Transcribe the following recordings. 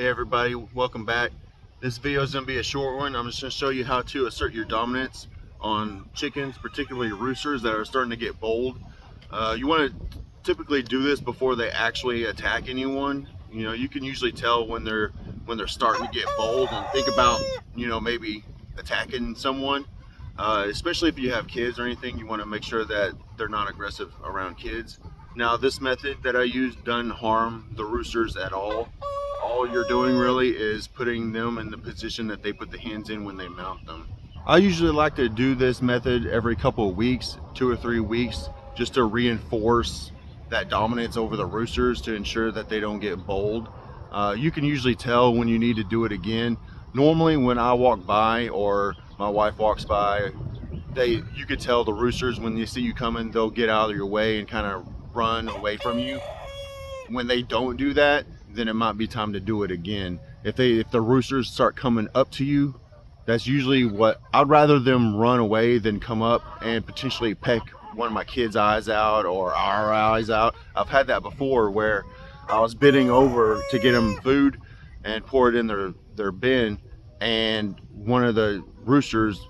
Hey everybody, welcome back. This video is going to be a short one. I'm just going to show you how to assert your dominance on chickens, particularly roosters that are starting to get bold. You want to typically do this before they actually attack anyone. You know, you can usually tell when they're starting to get bold and think about, you know, maybe attacking someone. Especially if you have kids or anything, you want to make sure that they're not aggressive around kids. Now, this method that I use doesn't harm the roosters at all. All you're doing really is putting them in the position that they put the hens in when they mount them. I usually like to do this method every couple of weeks, 2 or 3 weeks, just to reinforce that dominance over the roosters to ensure that they don't get bold. You can usually tell when you need to do it again. Normally when I walk by or my wife walks by, you could tell the roosters, when they see you coming, they'll get out of your way and kind of run away from you. When they don't do that, then it might be time to do it again. If the roosters start coming up to you, that's usually what I'd rather them run away than come up and potentially peck one of my kids' eyes out or our eyes out. I've had that before where I was bending over to get them food and pour it in their bin, and one of the roosters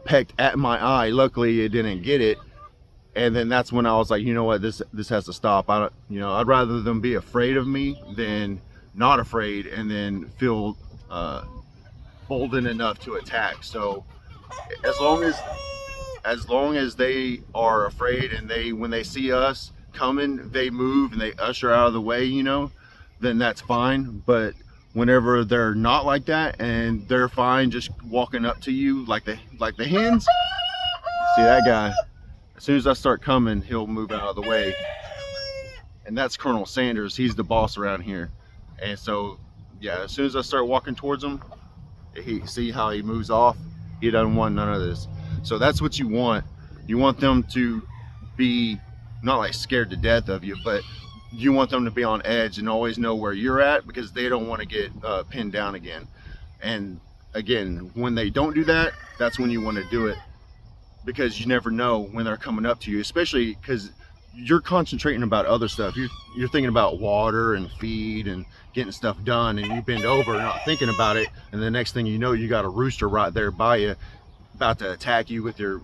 pecked at my eye. Luckily it didn't get it. And then that's when I was like, you know what, this has to stop. I'd rather them be afraid of me than not afraid and then feel bolden enough to attack. So as long as they are afraid and when they see us coming, they move and they usher out of the way, you know, then that's fine. But whenever they're not like that and they're fine just walking up to you like the hens, see that guy? As soon as I start coming, he'll move out of the way. And that's Colonel Sanders. He's the boss around here. And so, yeah, as soon as I start walking towards him, see how he moves off? He doesn't want none of this. So that's what you want. You want them to be not like scared to death of you, but you want them to be on edge and always know where you're at, because they don't want to get pinned down again. And again, when they don't do that, that's when you want to do it, because you never know when they're coming up to you, especially because you're concentrating about other stuff. You're thinking about water and feed and getting stuff done, and you bend over not thinking about it, and the next thing you know, you got a rooster right there by you about to attack you with their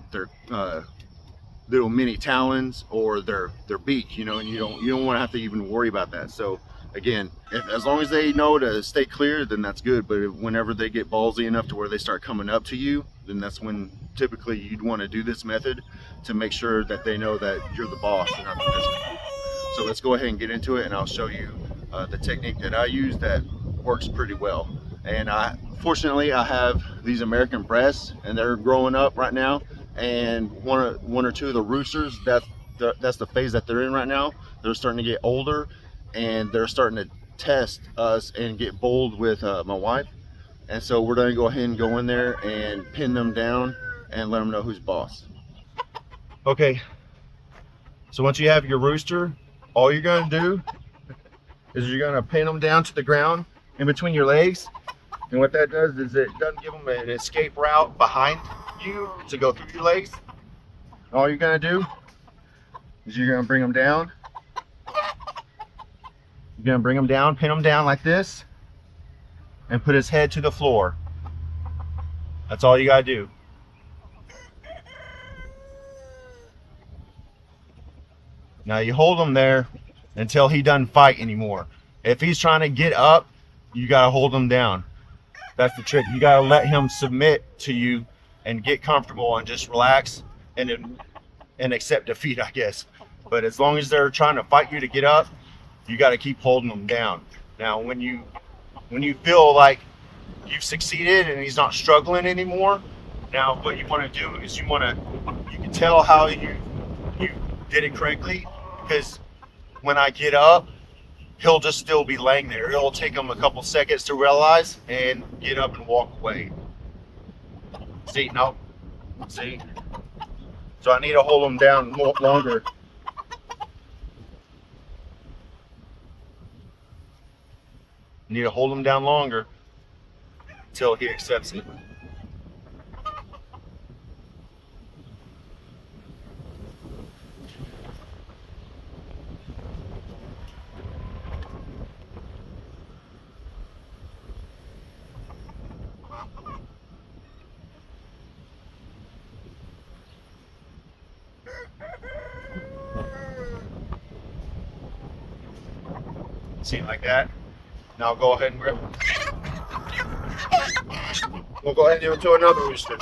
little mini talons or their beak, you know, and you don't want to have to even worry about that. So again, as long as they know to stay clear, then that's good. But whenever they get ballsy enough to where they start coming up to you, then that's when typically you'd want to do this method to make sure that they know that you're the boss and not the business. So let's go ahead and get into it, and I'll show you the technique that I use that works pretty well. And fortunately I have these American breasts, and they're growing up right now, and one or two of the roosters, that's the phase that they're in right now. They're starting to get older, and they're starting to test us and get bold with my wife. And so we're going to go ahead and go in there and pin them down and let them know who's boss. Okay, so once you have your rooster, all you're going to do is you're going to pin them down to the ground in between your legs. And what that does is it doesn't give them an escape route behind you to go through your legs. All you're going to do is you're going to bring them down. You're going to bring him down, pin him down like this, and put his head to the floor. That's all you got to do. Now you hold him there until he doesn't fight anymore. If he's trying to get up, you got to hold him down. That's the trick. You got to let him submit to you and get comfortable and just relax and accept defeat, I guess. But as long as they're trying to fight you to get up, you got to keep holding them down. Now when you feel like you've succeeded and he's not struggling anymore, now what you want to do is you can tell how you did it correctly, because when I get up, he'll just still be laying there. It'll take him a couple seconds to realize and get up and walk away. See, no, see? So I need to hold him down longer. Need to hold him down longer until he accepts it. See it like that? Now go ahead and grab it. We'll go ahead and do it to another rooster.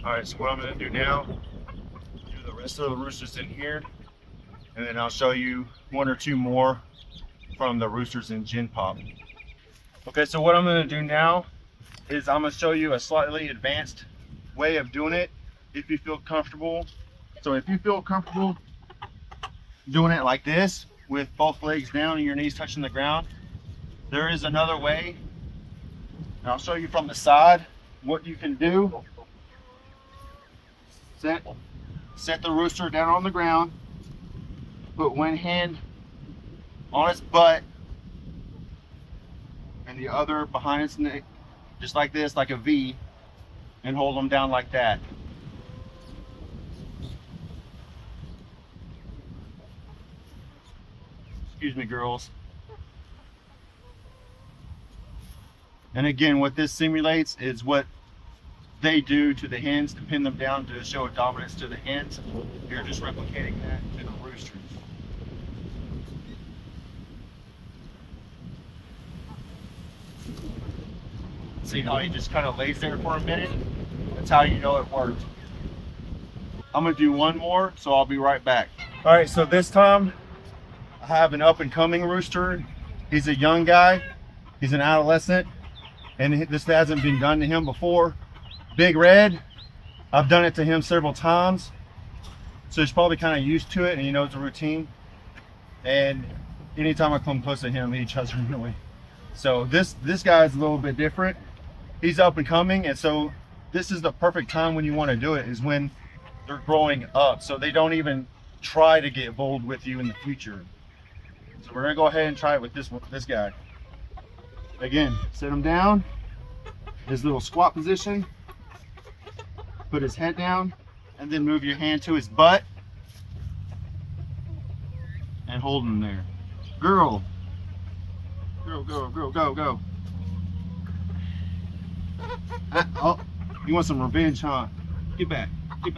All right, so what I'm going to do now, do the rest of the roosters in here, and then I'll show you one or two more from the roosters in Gen Pop. Okay, so what I'm going to do now is I'm going to show you a slightly advanced way of doing it if you feel comfortable. So if you feel comfortable doing it like this with both legs down and your knees touching the ground, there is another way. And I'll show you from the side what you can do. Set the rooster down on the ground, put one hand on its butt and the other behind its neck, just like this, like a V, and hold them down like that. Excuse me, girls. And again, what this simulates is what they do to the hens to pin them down to show a dominance to the hens. You're just replicating that to the roosters. See how he just kind of lays there for a minute? That's how you know it worked. I'm gonna do one more, so I'll be right back. All right, so this time I have an up and coming rooster. He's a young guy, he's an adolescent, and this hasn't been done to him before. Big Red, I've done it to him several times, so he's probably kind of used to it and he knows the routine. And anytime I come close to him, he tries to run away. So this guy is a little bit different. He's up and coming, and so this is the perfect time when you want to do it, is when they're growing up, so they don't even try to get bold with you in the future. So we're gonna go ahead and try it with this guy. Again, sit him down, his little squat position. Put his head down, and then move your hand to his butt and hold him there. Girl, go, go. Oh, you want some revenge, huh? Get back. Get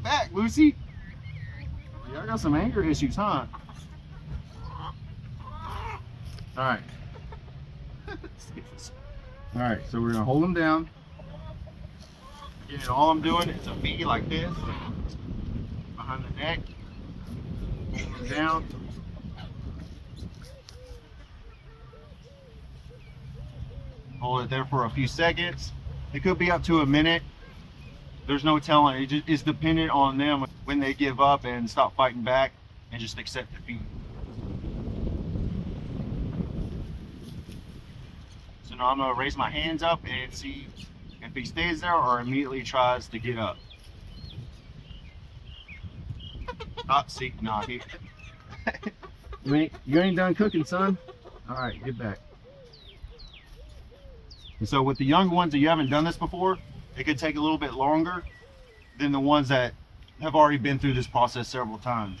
back, Lucy. Y'all got some anger issues, huh? All right. All right, so we're gonna hold him down. Again, all I'm doing is a V like this, behind the neck, hold him down. Hold it there for a few seconds. It could be up to a minute. There's no telling. It's dependent on them when they give up and stop fighting back and just accept defeat. So now I'm going to raise my hands up and see if he stays there or immediately tries to get up. Oh, see, nah, you ain't done cooking, son. All right, get back. And so with the younger ones that you haven't done this before, it could take a little bit longer than the ones that have already been through this process several times.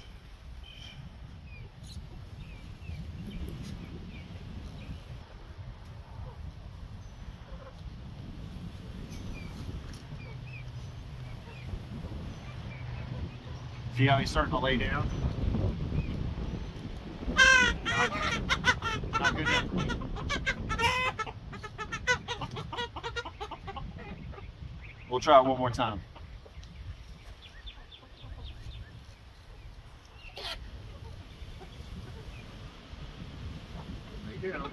See how he's starting to lay down? Not good enough. We'll try it one more time. Lay down.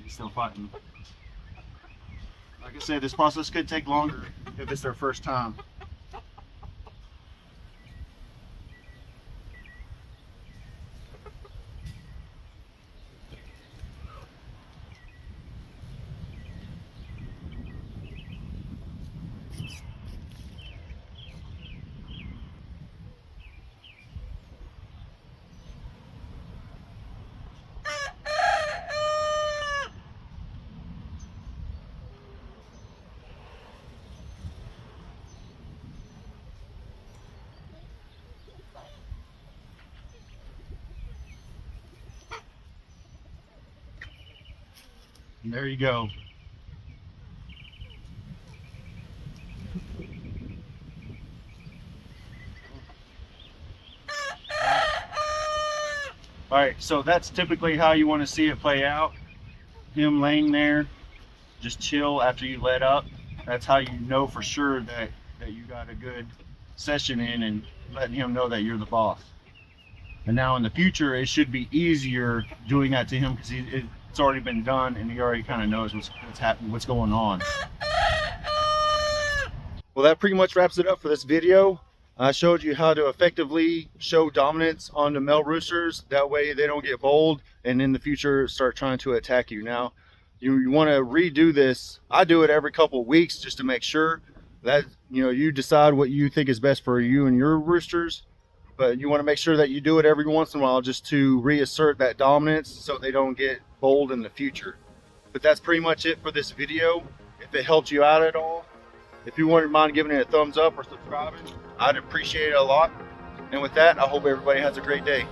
He's still fighting. Like I said, this process could take longer if it's their first time. And there you go. All right, so that's typically how you want to see it play out. Him laying there, just chill after you let up. That's how you know for sure that you got a good session in, and letting him know that you're the boss. And now in the future, it should be easier doing that to him because it's already been done and he already kind of knows what's happening, what's going on. Well, that pretty much wraps it up for this video. I showed you how to effectively show dominance on the male roosters. That way they don't get bold and in the future start trying to attack you. Now, you want to redo this. I do it every couple of weeks just to make sure that you decide what you think is best for you and your roosters. But you want to make sure that you do it every once in a while just to reassert that dominance so they don't get bold in the future. But that's pretty much it for this video. If it helped you out at all, if you wouldn't mind giving it a thumbs up or subscribing, I'd appreciate it a lot. And with that, I hope everybody has a great day.